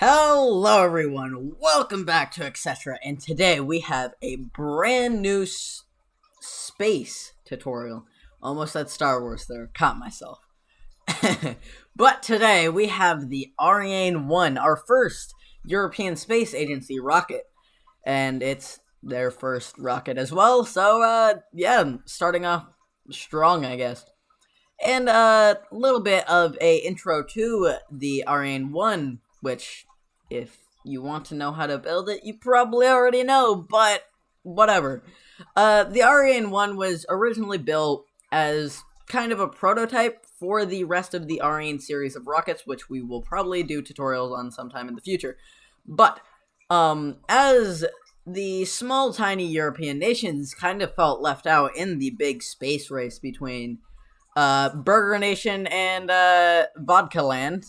Hello everyone, welcome back to Etc. And today we have a brand new space tutorial. Almost said Star Wars there, caught myself. But today we have the Ariane I, our first European Space Agency rocket. And it's their first rocket as well, so yeah, starting off strong, I guess. And a little bit of a intro to the Ariane I, which, if you want to know how to build it, you probably already know, but whatever. The Ariane I was originally built as kind of a prototype for the rest of the Ariane series of rockets, which we will probably do tutorials on sometime in the future. But, as the small, tiny European nations kind of felt left out in the big space race between Burger Nation and Vodka Land,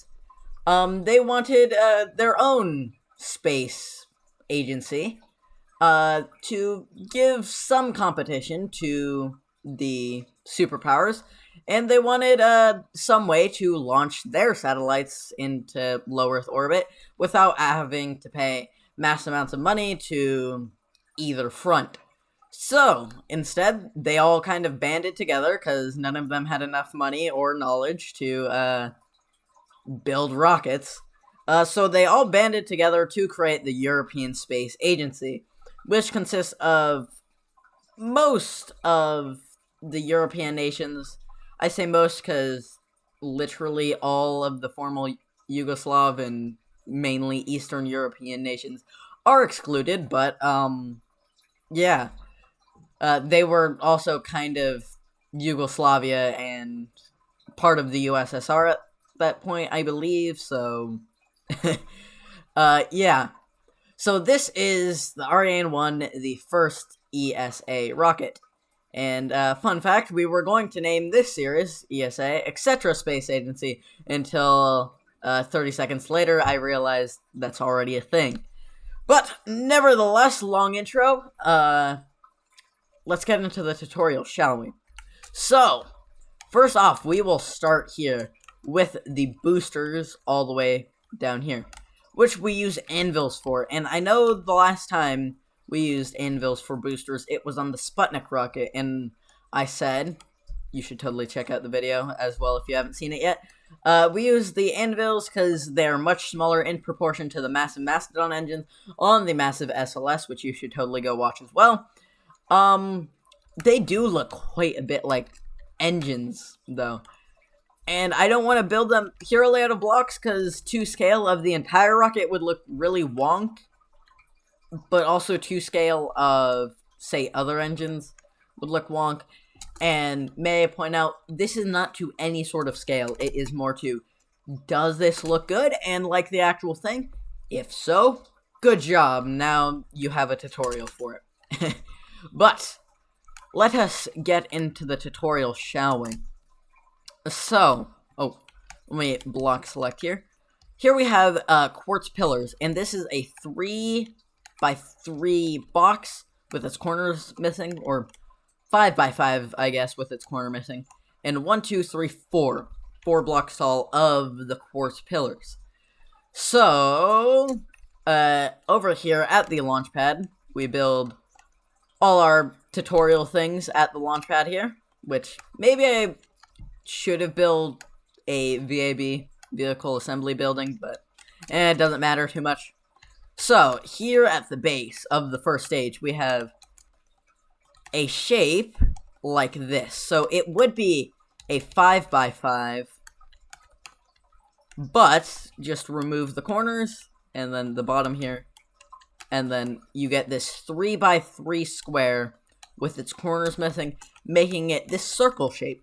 they wanted their own space agency to give some competition to the superpowers, and they wanted some way to launch their satellites into low Earth orbit without having to pay mass amounts of money to either front. So, instead, they all kind of banded together, because none of them had enough money or knowledge to build rockets. So they all banded together to create the European Space Agency, which consists of most of the European nations. I say most because literally all of the former Yugoslav and mainly Eastern European nations are excluded, but, yeah. They were also kind of Yugoslavia and part of the USSR at that point, I believe, so, yeah. So this is the Ariane I, the first ESA rocket. And, fun fact, we were going to name this series, ESA, Etc. Space Agency, until, 30 seconds later, I realized that's already a thing. But, nevertheless, long intro, let's get into the tutorial, shall we? So, first off, we will start here with the boosters all the way down here, which we use anvils for. And I know the last time we used anvils for boosters, it was on the Sputnik rocket, and I said, you should totally check out the video as well if you haven't seen it yet. We use the anvils because they're much smaller in proportion to the massive Mastodon engines on the massive SLS, which you should totally go watch as well. They do look quite a bit like engines, though. And I don't want to build them purely out of blocks, because to scale of the entire rocket would look really wonk. But also to scale of, say, other engines would look wonk. And may I point out, this is not to any sort of scale. It is more to, does this look good and like the actual thing? If so, good job. Now you have a tutorial for it. But let us get into the tutorial, shall we? So, let me block select here. Here we have quartz pillars, and this is a 3x3 box with its corners missing, or 5x5, I guess, with its corner missing. And 1, 2, 3, 4. 4 blocks tall of the quartz pillars. So, over here at the launch pad, we build all our tutorial things at the launch pad here, which maybe I should have built a VAB, Vehicle Assembly Building, but it doesn't matter too much. So, here at the base of the first stage, we have a shape like this. So, it would be a 5x5, but just remove the corners, and then the bottom here, and then you get this 3x3 square with its corners missing, making it this circle shape.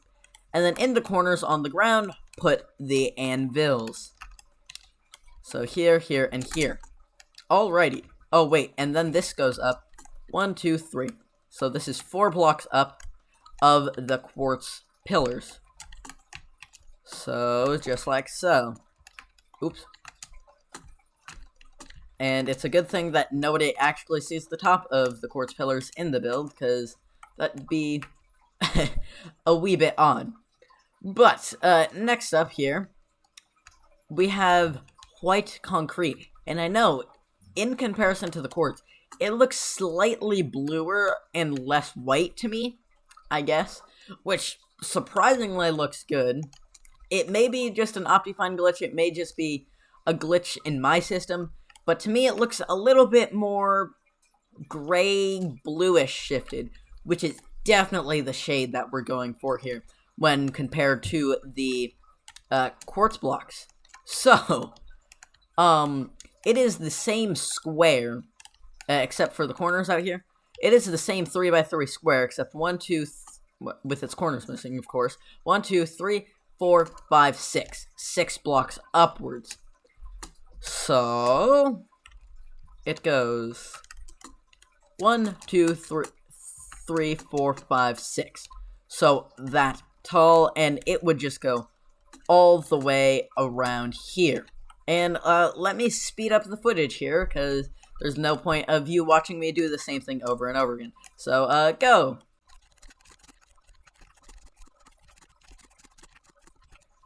And then in the corners on the ground, put the anvils. So here, here, and here. Alrighty. Oh, wait, and then this goes up. 1, 2, 3. So this is 4 blocks up of the quartz pillars. So, just like so. Oops. And it's a good thing that nobody actually sees the top of the quartz pillars in the build, because that'd be a wee bit odd. But, next up here, we have white concrete. And I know, in comparison to the quartz, it looks slightly bluer and less white to me, I guess, which surprisingly looks good. It may be just an Optifine glitch, it may just be a glitch in my system, but to me it looks a little bit more gray bluish shifted, which is definitely the shade that we're going for here when compared to the quartz blocks. So, it is the same square, except for the corners out here. It is the same 3x3 square, except 1, 2, with its corners missing, of course. 1, 2, 3, 4, 5, 6. 6 blocks upwards. So, it goes 1, 2, 3, 4, 5, 6. So, that tall, and it would just go all the way around here. And let me speed up the footage here, because there's no point of you watching me do the same thing over and over again. So, go!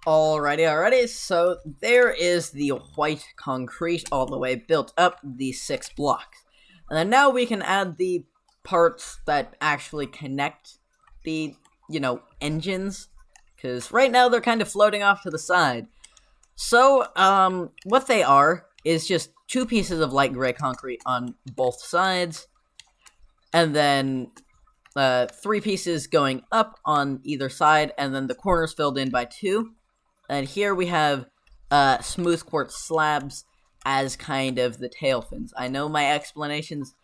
Alrighty, so there is the white concrete all the way built up these 6 blocks. And then now we can add the parts that actually connect the, engines. Because right now they're kind of floating off to the side. So, what they are is just 2 pieces of light gray concrete on both sides. And then 3 pieces going up on either side, and then the corners filled in by 2. And here we have smooth quartz slabs as kind of the tail fins. I know my explanations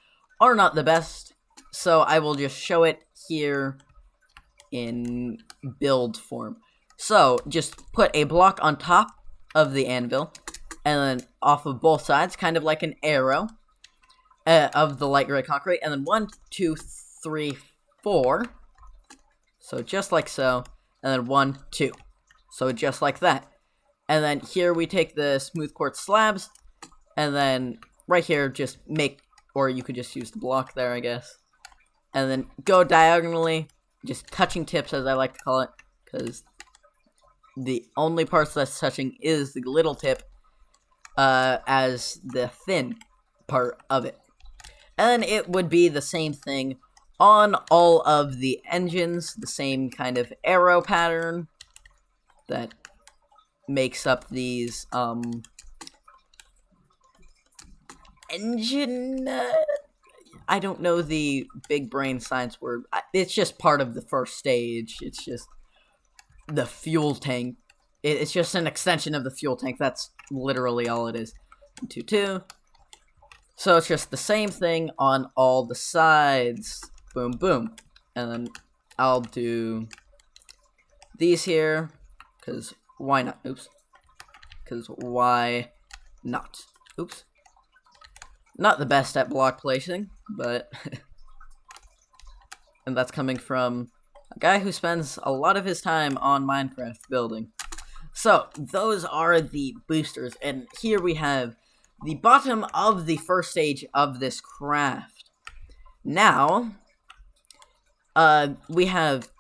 are not the best, so I will just show it here in build form. So, just put a block on top of the anvil, and then off of both sides, kind of like an arrow of the light gray concrete, and then 1, 2, 3, 4. So just like so, and then 1, 2. So just like that. And then here we take the smooth quartz slabs, and then right here just make, or you could just use the block there, I guess. And then go diagonally, just touching tips as I like to call it, because the only parts that's touching is the little tip, as the thin part of it. And then it would be the same thing on all of the engines, the same kind of arrow pattern that makes up these, engine, I don't know the big brain science word. It's just part of the first stage. It's just the fuel tank. It's just an extension of the fuel tank. That's literally all it is. 2, 2. So it's just the same thing on all the sides. Boom, boom. And then I'll do these here, because why not? Oops. Because why not? Oops. Not the best at block placing, but and that's coming from a guy who spends a lot of his time on Minecraft building. So, those are the boosters, and here we have the bottom of the first stage of this craft. Now, we have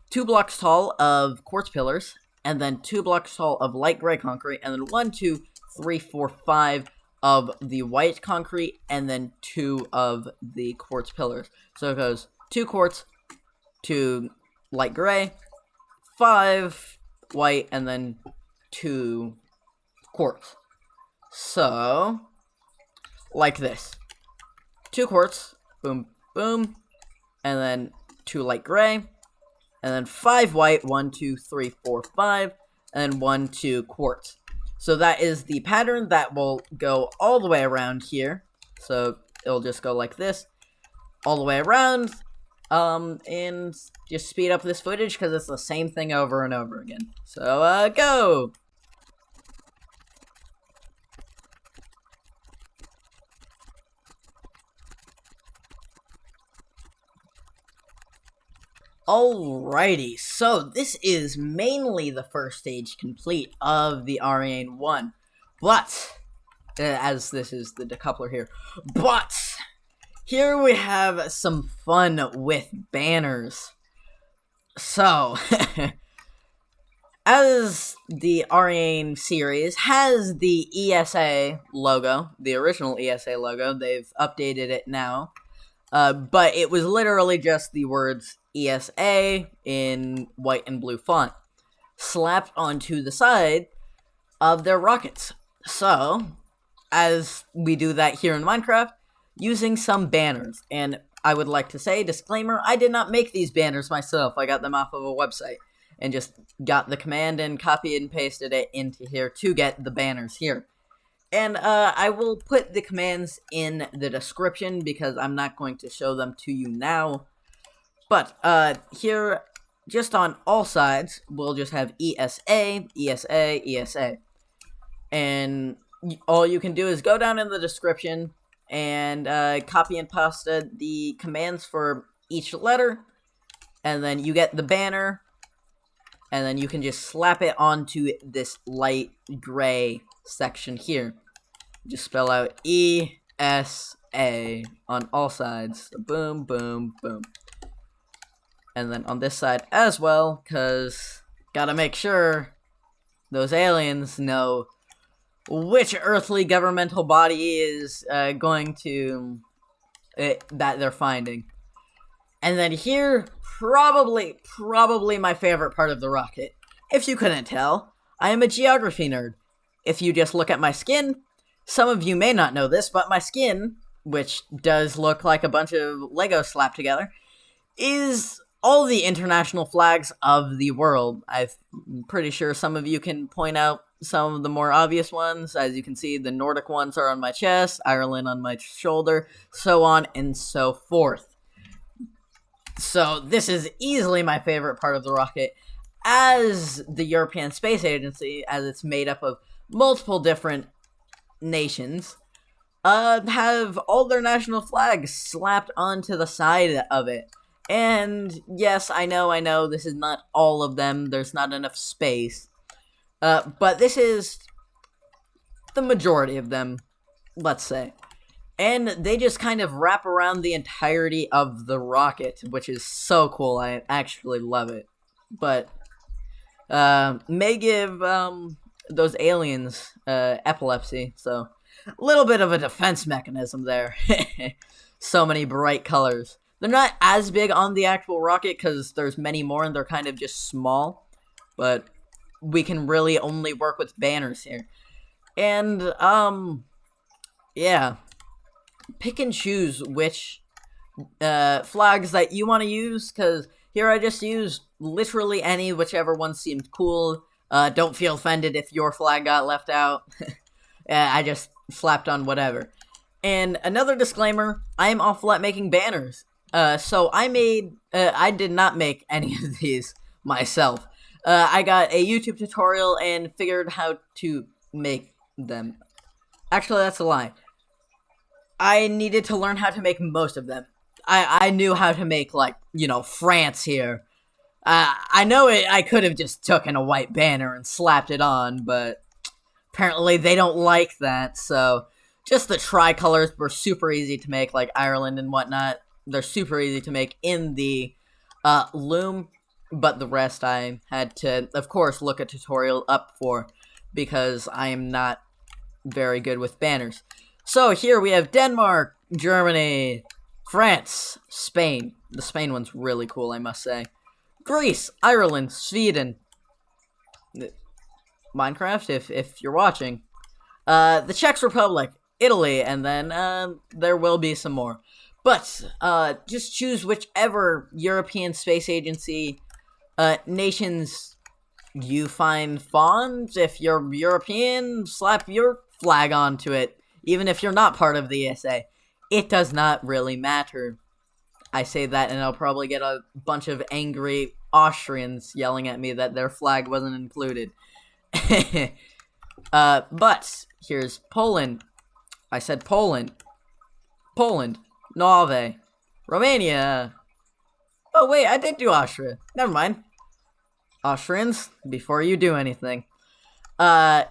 2 blocks tall of quartz pillars, and then 2 blocks tall of light gray concrete, and then 1, 2, 3, 4, 5 of the white concrete, and then 2 of the quartz pillars. So it goes 2 quartz, 2 light gray, 5 white, and then 2 quartz. So, like this. 2 quartz, boom, boom, and then 2 light gray, and then 5 white, 1, 2, 3, 4, 5, and then 1, 2 quartz. So that is the pattern that will go all the way around here. So it'll just go like this, all the way around, and just speed up this footage because it's the same thing over and over again. So, go! Alrighty, so this is mainly the first stage complete of the Ariane I, but, as this is the decoupler here, but, here we have some fun with banners. So, as the Ariane series has the ESA logo, the original ESA logo, they've updated it now. But it was literally just the words ESA in white and blue font slapped onto the side of their rockets. So, as we do that here in Minecraft, using some banners. And I would like to say, disclaimer, I did not make these banners myself. I got them off of a website and just got the command and copied and pasted it into here to get the banners here. And I will put the commands in the description because I'm not going to show them to you now. But here, just on all sides, we'll just have ESA, ESA, ESA. And all you can do is go down in the description and copy and paste the commands for each letter. And then you get the banner. And then you can just slap it onto this light gray section here. Just spell out ESA on all sides. So boom, boom, boom. And then on this side as well, because gotta make sure those aliens know which earthly governmental body is going to that they're finding. And then here, probably my favorite part of the rocket. If you couldn't tell, I am a geography nerd. If you just look at my skin, some of you may not know this, but my skin, which does look like a bunch of Legos slapped together, is all the international flags of the world. I'm pretty sure some of you can point out some of the more obvious ones. As you can see, the Nordic ones are on my chest, Ireland on my shoulder, so on and so forth. So this is easily my favorite part of the rocket, as the European Space Agency, as it's made up of multiple different nations, have all their national flags slapped onto the side of it. And yes, I know, this is not all of them, there's not enough space, but this is the majority of them, let's say. And they just kind of wrap around the entirety of the rocket, which is so cool. I actually love it. But may give those aliens epilepsy, so a little bit of a defense mechanism there. So many bright colors. They're not as big on the actual rocket because there's many more and they're kind of just small. But we can really only work with banners here. And, yeah. Pick and choose which flags that you want to use, because here I just use literally any, whichever one seemed cool. Don't feel offended if your flag got left out. I just slapped on whatever. And another disclaimer, I am awful at making banners. So I did not make any of these myself. I got a YouTube tutorial and figured how to make them. Actually, that's a lie. I needed to learn how to make most of them. I knew how to make, like, you know, France here. I know I could have just taken a white banner and slapped it on, but apparently they don't like that, so just the tricolors were super easy to make, like Ireland and whatnot. They're super easy to make in the loom, but the rest I had to, of course, look a tutorial up for, because I am not very good with banners. So here we have Denmark, Germany, France, Spain. The Spain one's really cool, I must say. Greece, Ireland, Sweden. Minecraft, if you're watching. The Czech Republic, Italy, and then there will be some more. But just choose whichever European Space Agency nations you find fond. If you're European, slap your flag onto it. Even if you're not part of the ESA, it does not really matter. I say that and I'll probably get a bunch of angry Austrians yelling at me that their flag wasn't included. But here's Poland. I said Poland. Poland. Norway. Romania. Oh wait, I did do Austria. Never mind. Austrians, before you do anything.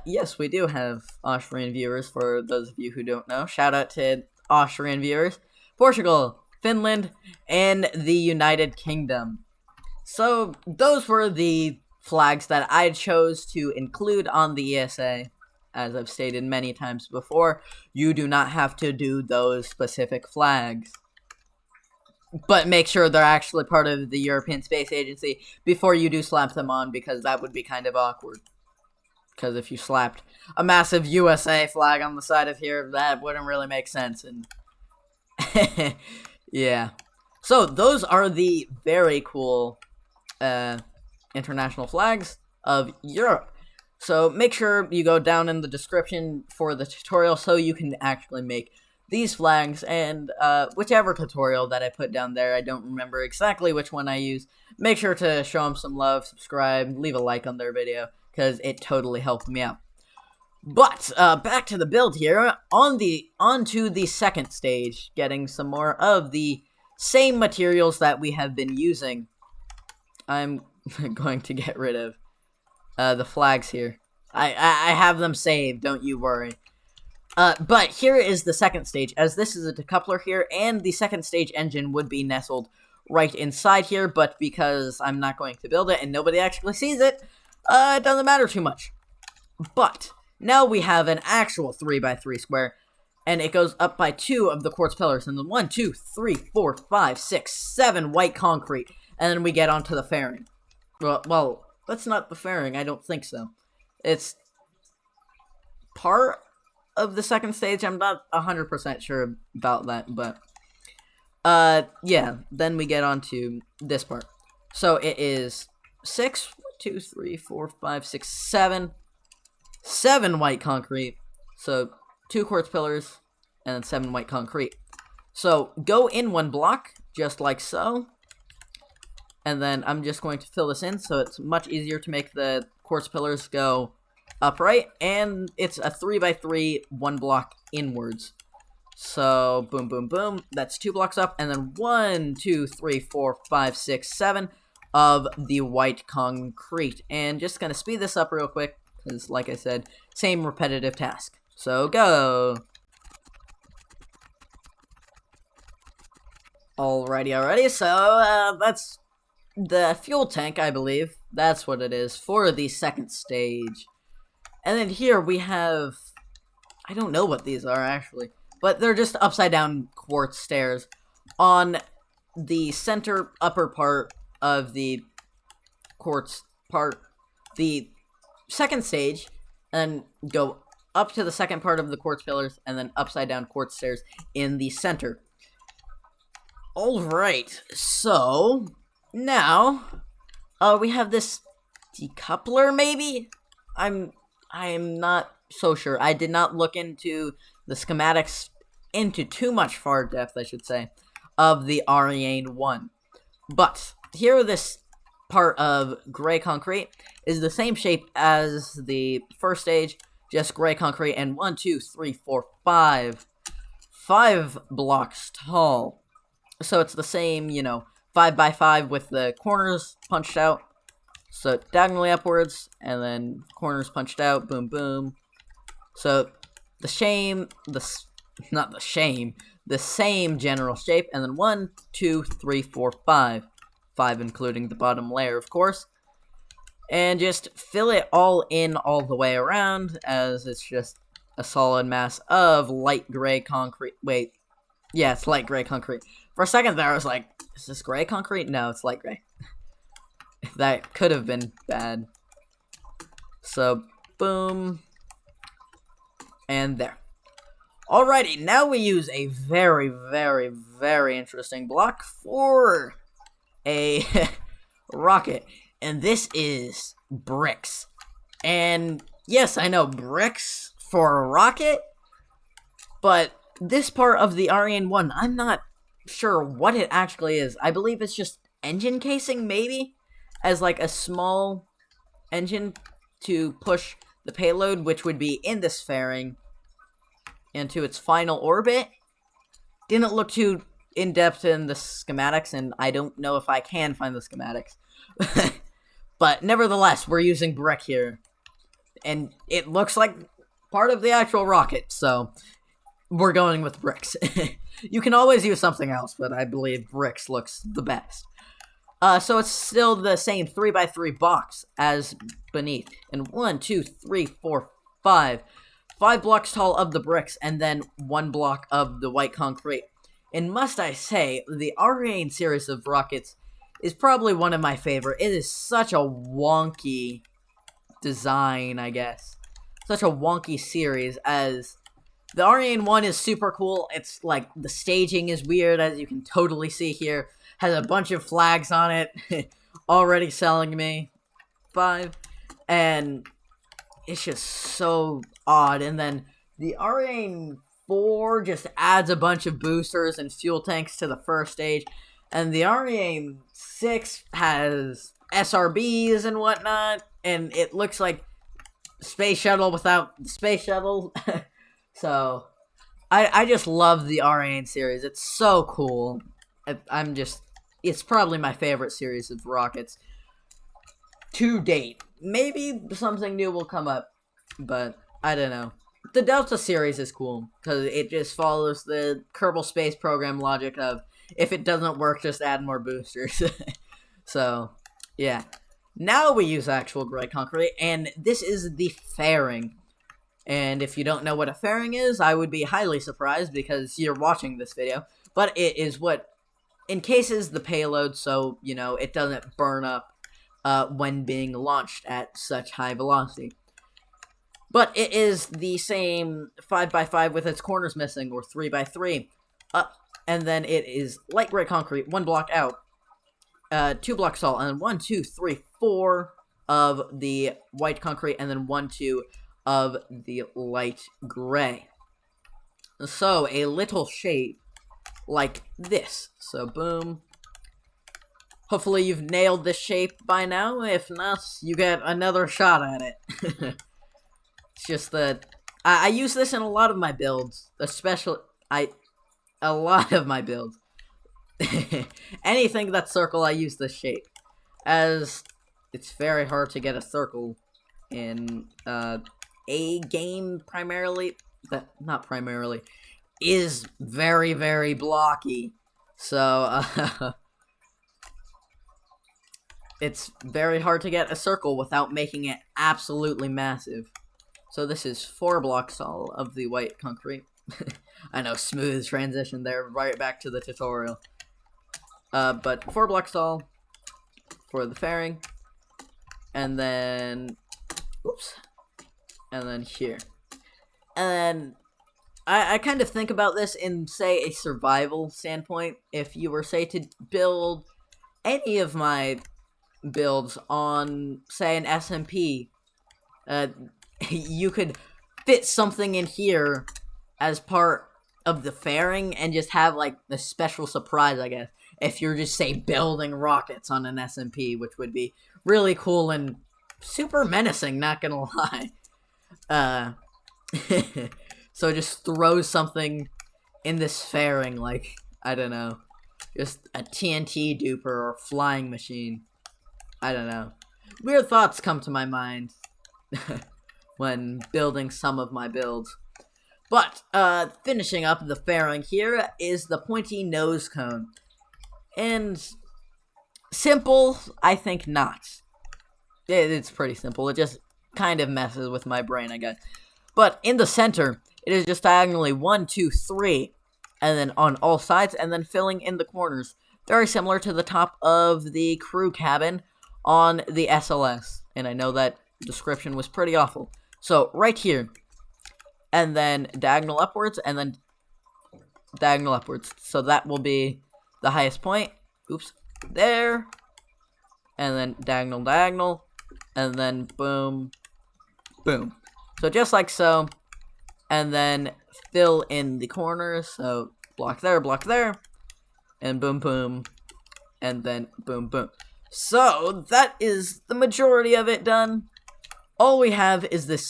Yes, we do have Austrian viewers, for those of you who don't know. Shout out to Austrian viewers. Portugal, Finland, and the United Kingdom. So, those were the flags that I chose to include on the ESA. As I've stated many times before, you do not have to do those specific flags. But make sure they're actually part of the European Space Agency before you do slap them on, because that would be kind of awkward. Because if you slapped a massive USA flag on the side of here, that wouldn't really make sense. And yeah. So those are the very cool international flags of Europe. So make sure you go down in the description for the tutorial so you can actually make these flags, and whichever tutorial that I put down there, I don't remember exactly which one I use. Make sure to show them some love, subscribe, leave a like on their video, because it totally helped me out. But back to the build here, onto the second stage, getting some more of the same materials that we have been using. I'm going to get rid of the flags here. I have them saved, don't you worry. But here is the second stage, as this is a decoupler here, and the second stage engine would be nestled right inside here, but because I'm not going to build it and nobody actually sees it, it doesn't matter too much. But now we have an actual 3x3 square, and it goes up by 2 of the quartz pillars, and then 1, 2, 3, 4, 5, 6, 7 white concrete, and then we get onto the fairing. Well, that's not the fairing, I don't think so. It's part of the second stage. I'm not 100% sure about that, but yeah, then we get on to this part. So it is 6, 2, 3, 4, 5, 6, 7 white concrete. So 2 quartz pillars and then 7 white concrete. So go in 1 block, just like so. And then I'm just going to fill this in so it's much easier to make the quartz pillars go upright, and it's a 3x3 1 block inwards. So boom, boom, boom, that's 2 blocks up, and then 1, 2, 3, 4, 5, 6, 7 of the white concrete. And just gonna speed this up real quick, because like I said, same repetitive task. So go. Alrighty, so that's the fuel tank, I believe. That's what it is for the second stage. And then here we have, I don't know what these are actually, but they're just upside down quartz stairs on the center upper part of the quartz part, the second stage, and go up to the second part of the quartz pillars, and then upside down quartz stairs in the center. Alright, so now we have this decoupler, maybe? I am not so sure. I did not look into the schematics into too much far depth, I should say, of the Ariane I. But here, this part of gray concrete is the same shape as the first stage, just gray concrete, and 1, 2, 3, 4, 5 blocks tall. So it's the same, 5x5 with the corners punched out. So diagonally upwards, and then corners punched out, boom, boom. So the same general shape, and then 1, 2, 3, 4, 5. 5 including the bottom layer, of course. And just fill it all in all the way around, as it's just a solid mass of light gray concrete. Wait, yeah, it's light gray concrete. For a second there, I was like, is this gray concrete? No, it's light gray. That could have been bad. So, boom. And there. Alrighty, now we use a very, very, very interesting block for a rocket. And this is bricks. And yes, I know, bricks for a rocket. But this part of the Ariane I, I'm not sure what it actually is. I believe it's just engine casing, maybe? As like a small engine to push the payload, which would be in this fairing, into its final orbit. Didn't look too in-depth in the schematics, and I don't know if I can find the schematics. But nevertheless, we're using brick here. And it looks like part of the actual rocket, so we're going with bricks. You can always use something else, but I believe bricks looks the best. So it's still the same 3x3 box as beneath. And 1, 2, 3, 4, 5. 5 blocks tall of the bricks, and then 1 block of the white concrete. And must I say, the Ariane series of rockets is probably one of my favorite. It is such a wonky design, I guess. Such a wonky series, as the Ariane I is super cool. It's like, the staging is weird, as you can totally see here. Has a bunch of flags on it. Already selling me 5. And it's just so odd. And then the Ariane 4 just adds a bunch of boosters and fuel tanks to the first stage. And the Ariane 6 has SRBs and whatnot. And it looks like Space Shuttle without the Space Shuttle. So, I just love the Ariane series. It's so cool. It's probably my favorite series of rockets to date. Maybe something new will come up, but I don't know. The Delta series is cool, because it just follows the Kerbal Space Program logic of, if it doesn't work, just add more boosters. So, yeah. Now we use actual gray concrete, and this is the fairing. And if you don't know what a fairing is, I would be highly surprised, because you're watching this video. But it is what encases the payload, so, you know, it doesn't burn up when being launched at such high velocity. But it is the same 5x5 with its corners missing, or 3x3. And then it is light gray concrete, 1 block out, 2 blocks tall, and 1, 2, 3, 4 of the white concrete, and then 1, 2 of the light gray. So, a little shape like this. So, boom. Hopefully you've nailed this shape by now. If not, you get another shot at it. It's just that I use this in a lot of my builds. A lot of my builds. Anything that's circle, I use this shape. As it's very hard to get a circle in a game primarily. Not primarily. Is very, very blocky. So, it's very hard to get a circle without making it absolutely massive. So this is 4 blocks tall of the white concrete. I know, smooth transition there, right back to the tutorial. But 4 blocks tall for the fairing. And then, oops. And then here. And I kind of think about this in, say, a survival standpoint. If you were, say, to build any of my builds on, say, an SMP, you could fit something in here as part of the fairing and just have, like, the special surprise, I guess, if you're just, say, building rockets on an SMP, which would be really cool and super menacing, not gonna lie. So just throw something in this fairing, like, I don't know, just a TNT duper or flying machine. I don't know. Weird thoughts come to my mind when building some of my builds. But, finishing up the fairing here is the pointy nose cone. And simple, I think not. It's pretty simple. It just kind of messes with my brain, I guess. But in the center, it is just diagonally 1, 2, 3, and then on all sides, and then filling in the corners. Very similar to the top of the crew cabin on the SLS. And I know that description was pretty awful. So, right here, and then diagonal upwards, and then diagonal upwards. So that will be the highest point. Oops. There. And then diagonal, diagonal. And then boom. Boom. So just like so. And then fill in the corners. So block there. And boom, boom. And then boom, boom. So that is the majority of it done. All we have is this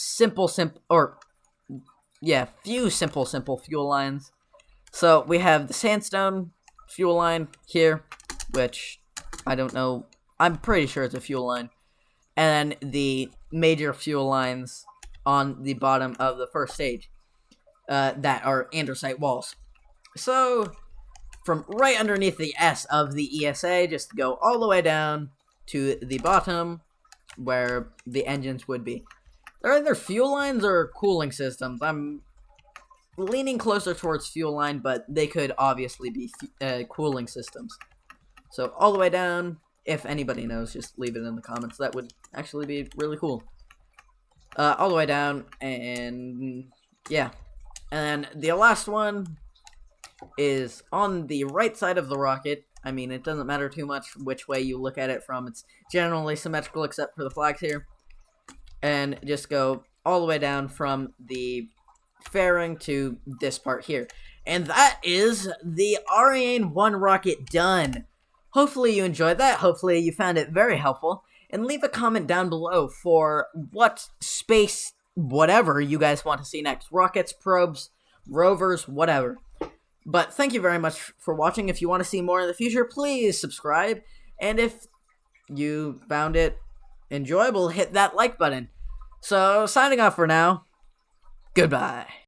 few simple fuel lines. So we have the sandstone fuel line here, which I don't know. I'm pretty sure it's a fuel line. And then the major fuel lines on the bottom of the first stage that are andesite walls. So from right underneath the S of the ESA, just go all the way down to the bottom where the engines would be. They're either fuel lines or cooling systems. I'm leaning closer towards fuel line, but they could obviously be cooling systems. So all the way down, if anybody knows, just leave it in the comments. That would actually be really cool. All the way down, and yeah. And the last one is on the right side of the rocket. I mean, it doesn't matter too much which way you look at it from. It's generally symmetrical except for the flags here. And just go all the way down from the fairing to this part here. And that is the Ariane I rocket done. Hopefully you enjoyed that. Hopefully you found it very helpful. And leave a comment down below for what space whatever you guys want to see next. Rockets, probes, rovers, whatever. But thank you very much for watching. If you want to see more in the future, please subscribe. And if you found it enjoyable, hit that like button. So, signing off for now. Goodbye.